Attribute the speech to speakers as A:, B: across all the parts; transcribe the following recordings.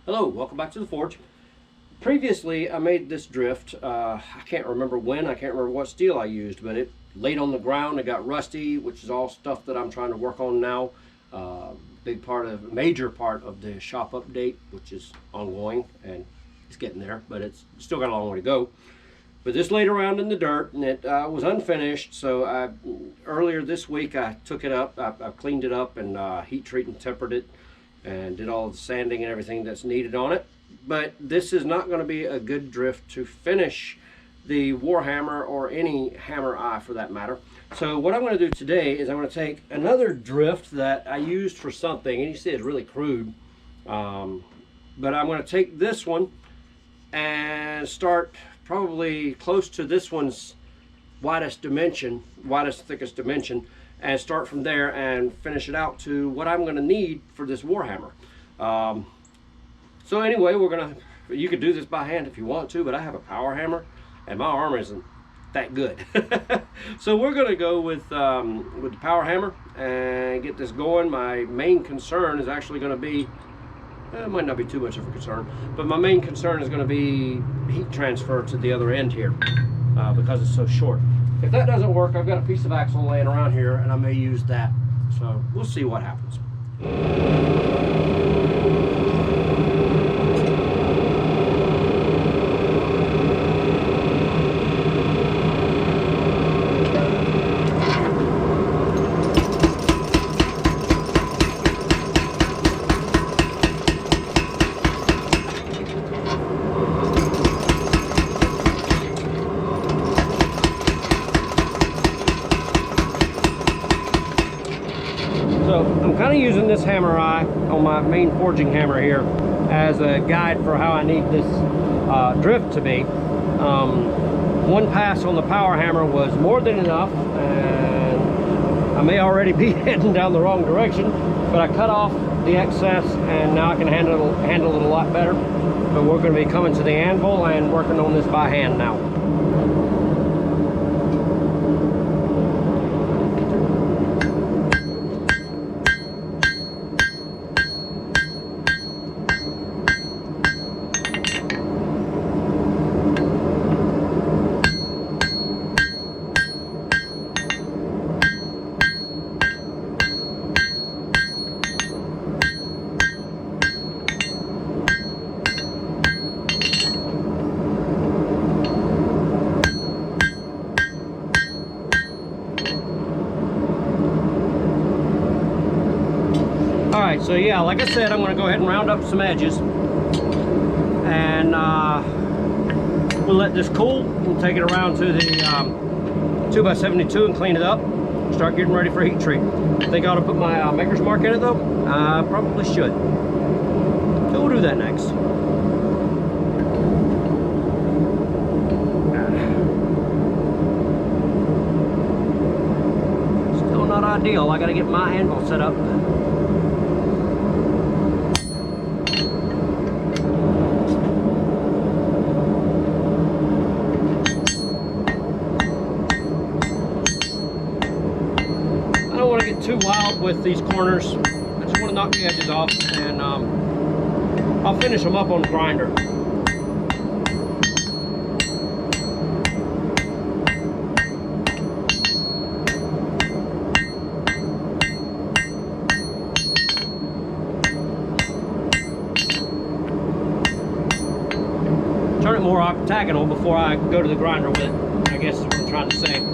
A: Hello, welcome back to the Forge. Previously, I made this drift. I can't remember when, I can't remember what steel I used, but it laid on the ground, it got rusty, which is all stuff that I'm trying to work on now. Major part of the shop update, which is ongoing, and it's getting there, but it's still got a long way to go. But this laid around in the dirt, and it was unfinished, so earlier this week I took it up, I cleaned it up, and heat treated and tempered it, and did all the sanding and everything that's needed on it. But this is not going to be a good drift to finish the Warhammer or any hammer eye for that matter. So what I'm going to do today is I'm going to take another drift that I used for something, and you see it's really crude, but I'm going to take this one and start probably close to this one's thickest dimension, and start from there and finish it out to what I'm going to need for this Warhammer. So anyway, you could do this by hand if you want to, but I have a power hammer and my arm isn't that good. So we're going to go with the power hammer and get this going. My main concern is actually going to be, it might not be too much of a concern, but my main concern is going to be heat transfer to the other end here because it's so short. If that doesn't work, I've got a piece of axle laying around here and I may use that. So we'll see what happens. I'm kind of using this hammer eye on my main forging hammer here as a guide for how I need this drift to be. One pass on the power hammer was more than enough, and I may already be heading down the wrong direction, but I cut off the excess and now I can handle it a lot better. But we're going to be coming to the anvil and working on this by hand now. Alright, so yeah, like I said, I'm going to go ahead and round up some edges, and we'll let this cool. We'll take it around to the 2x72 and clean it up, start getting ready for heat treat. I think I ought to put my maker's mark in it though. I probably should. So we'll do that next. Still not ideal. I got to get my anvil set up. Too wild with these corners. I just want to knock the edges off, and I'll finish them up on the grinder. Turn it more octagonal before I go to the grinder with it, I guess is what I'm trying to say.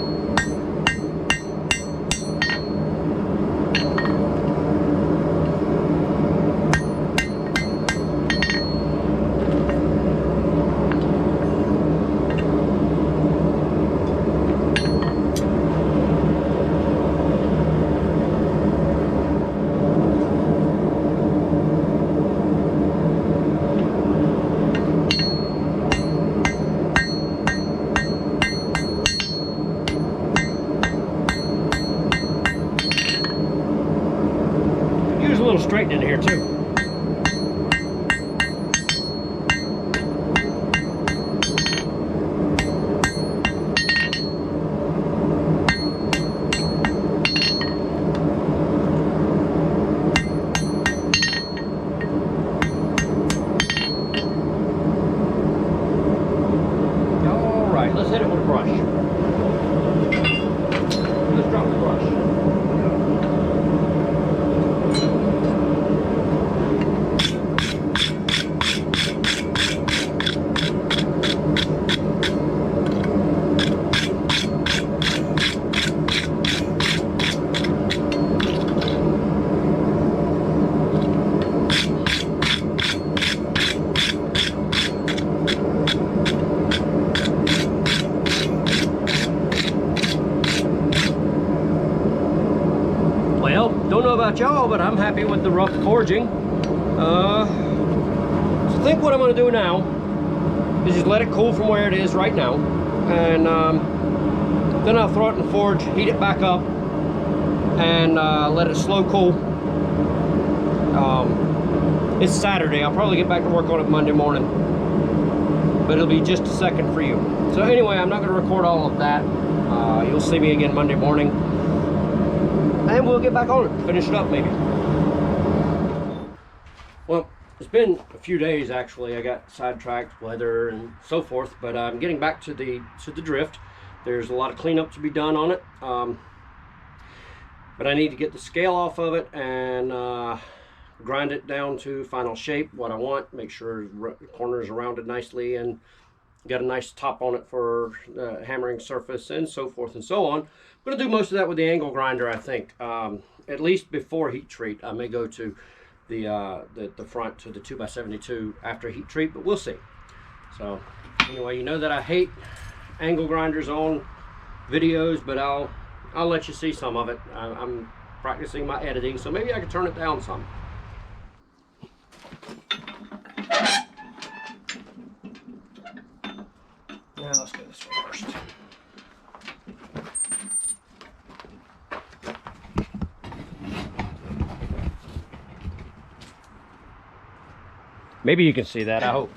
A: y'all, but I'm happy with the rough forging. So I think what I'm going to do now is just let it cool from where it is right now, and then I'll throw it in the forge, heat it back up, and let it slow cool. It's Saturday. I'll probably get back to work on it Monday morning, but it'll be just a second for you. So anyway, I'm not going to record all of that. You'll see me again Monday morning, and we'll get back on it, finish it up maybe. Well, it's been a few days actually. I got sidetracked, weather and so forth, but I'm getting back to the drift. There's a lot of cleanup to be done on it, but I need to get the scale off of it and grind it down to final shape, what I want, make sure the corners are rounded nicely and got a nice top on it for the hammering surface and so forth and so on. I'm going to do most of that with the angle grinder, I think. At least before heat treat. I may go to the front to the 2x72 after heat treat, but we'll see. So anyway, you know that I hate angle grinders on videos, but I'll let you see some of it. I'm practicing my editing, so maybe I can turn it down some. Now let's go this way first. Maybe you can see that, I hope.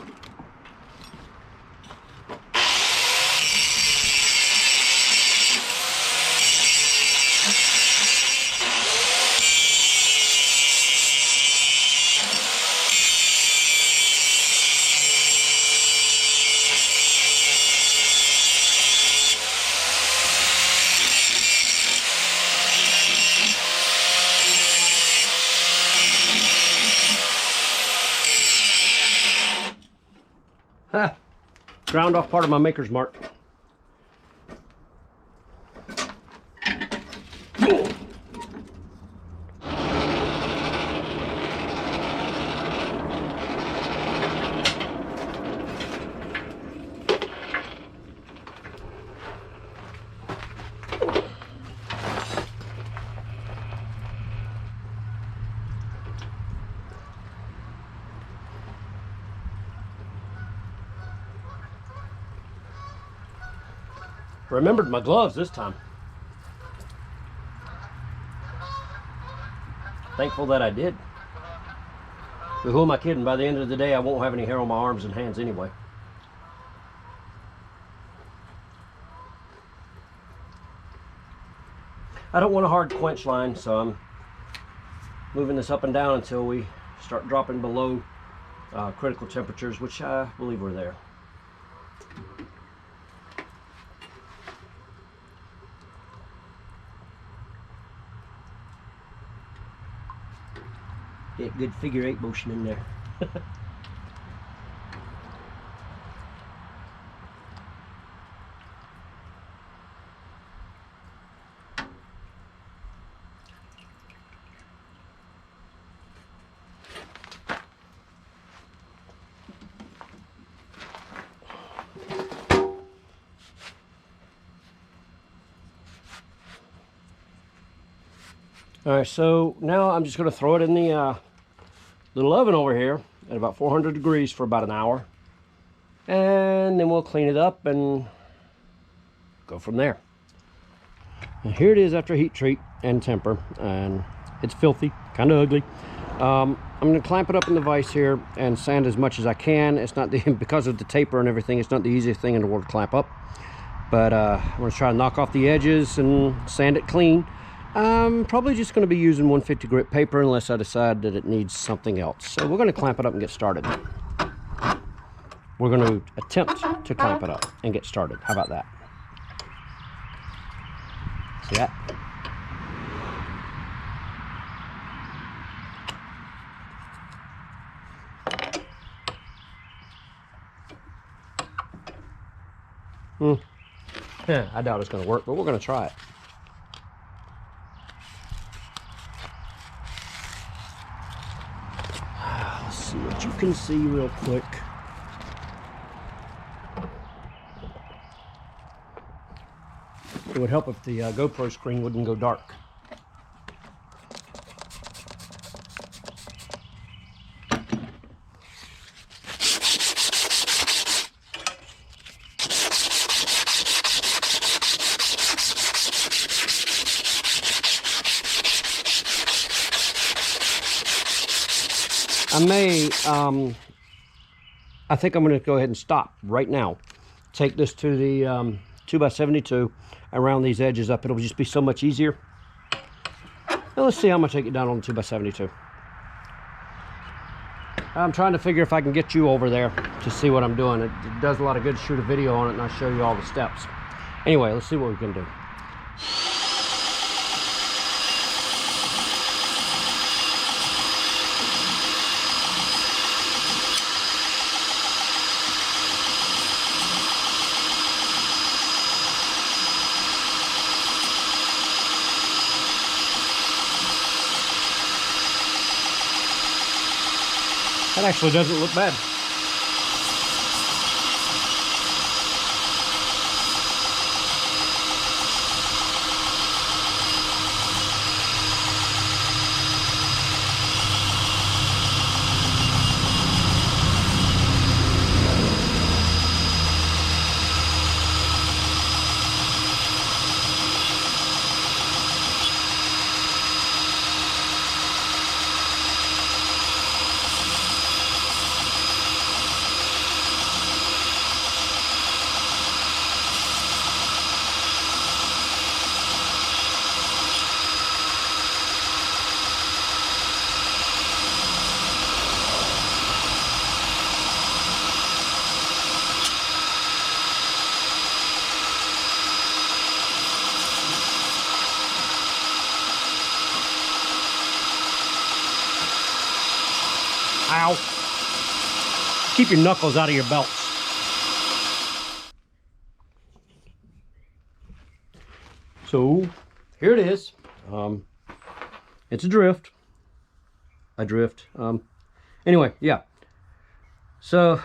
A: Ha! Ground off part of my maker's mark. Remembered my gloves this time. Thankful that I did. But who am I kidding? By the end of the day, I won't have any hair on my arms and hands anyway. I don't want a hard quench line, so I'm moving this up and down until we start dropping below critical temperatures, which I believe we're there. Get good figure 8 motion in there. All right, so now I'm just going to throw it in the little oven over here at about 400 degrees for about an hour, and then we'll clean it up and go from there. And here it is after heat treat and temper, and it's filthy, kind of ugly. I'm going to clamp it up in the vise here and sand as much as I can. It's not because of the taper and everything, it's not the easiest thing in the world to clamp up, but I'm going to try to knock off the edges and sand it clean. I'm probably just going to be using 150 grit paper unless I decide that it needs something else. So we're going to clamp it up and get started. We're going to attempt to clamp it up and get started. How about that? See that? Yeah, I doubt it's going to work, but we're going to try it. Let's see what you can see real quick. It would help if the GoPro screen wouldn't go dark. may, I think I'm going to go ahead and stop right now. Take this to the 2x72 and round these edges up. It'll just be so much easier. Now let's see how much I get down on the 2x72. I'm trying to figure if I can get you over there to see what I'm doing. It does a lot of good to shoot a video on it and I show you all the steps. Anyway, let's see what we can do. That actually doesn't look bad. Ow. Keep your knuckles out of your belts. So, here it is. It's a drift. Anyway, yeah. So,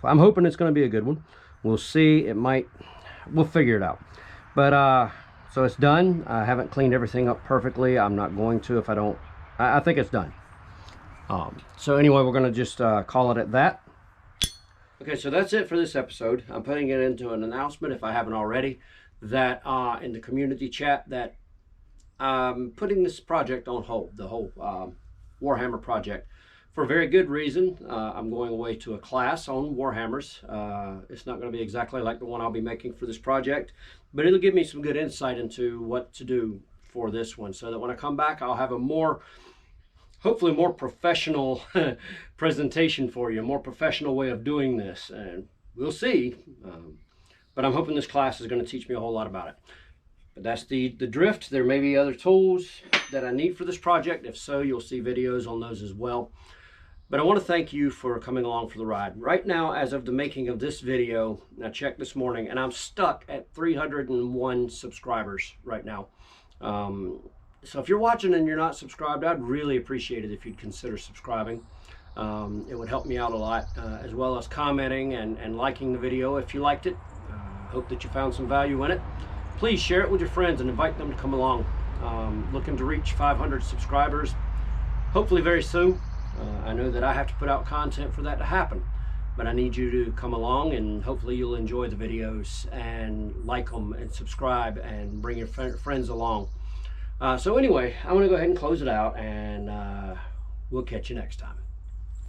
A: I'm hoping it's going to be a good one. We'll see. We'll figure it out. But, so it's done. I haven't cleaned everything up perfectly. I'm not going to if I don't. I think it's done. So anyway, we're going to just call it at that. Okay, so that's it for this episode. I'm putting it into an announcement, if I haven't already, that in the community chat, that I'm putting this project on hold, the whole Warhammer project, for a very good reason. I'm going away to a class on Warhammers. It's not going to be exactly like the one I'll be making for this project, but it'll give me some good insight into what to do for this one, so that when I come back, I'll have a hopefully more professional presentation for you, a more professional way of doing this, and we'll see. But I'm hoping this class is going to teach me a whole lot about it. But that's the drift. There may be other tools that I need for this project. If so, you'll see videos on those as well. But I want to thank you for coming along for the ride. Right now, as of the making of this video, I checked this morning, and I'm stuck at 301 subscribers right now. So if you're watching and you're not subscribed, I'd really appreciate it if you'd consider subscribing. It would help me out a lot, as well as commenting and liking the video if you liked it. Hope that you found some value in it. Please share it with your friends and invite them to come along. Looking to reach 500 subscribers, hopefully very soon. I know that I have to put out content for that to happen, but I need you to come along, and hopefully you'll enjoy the videos and like them and subscribe and bring your friends along. So anyway, I'm going to go ahead and close it out, and we'll catch you next time.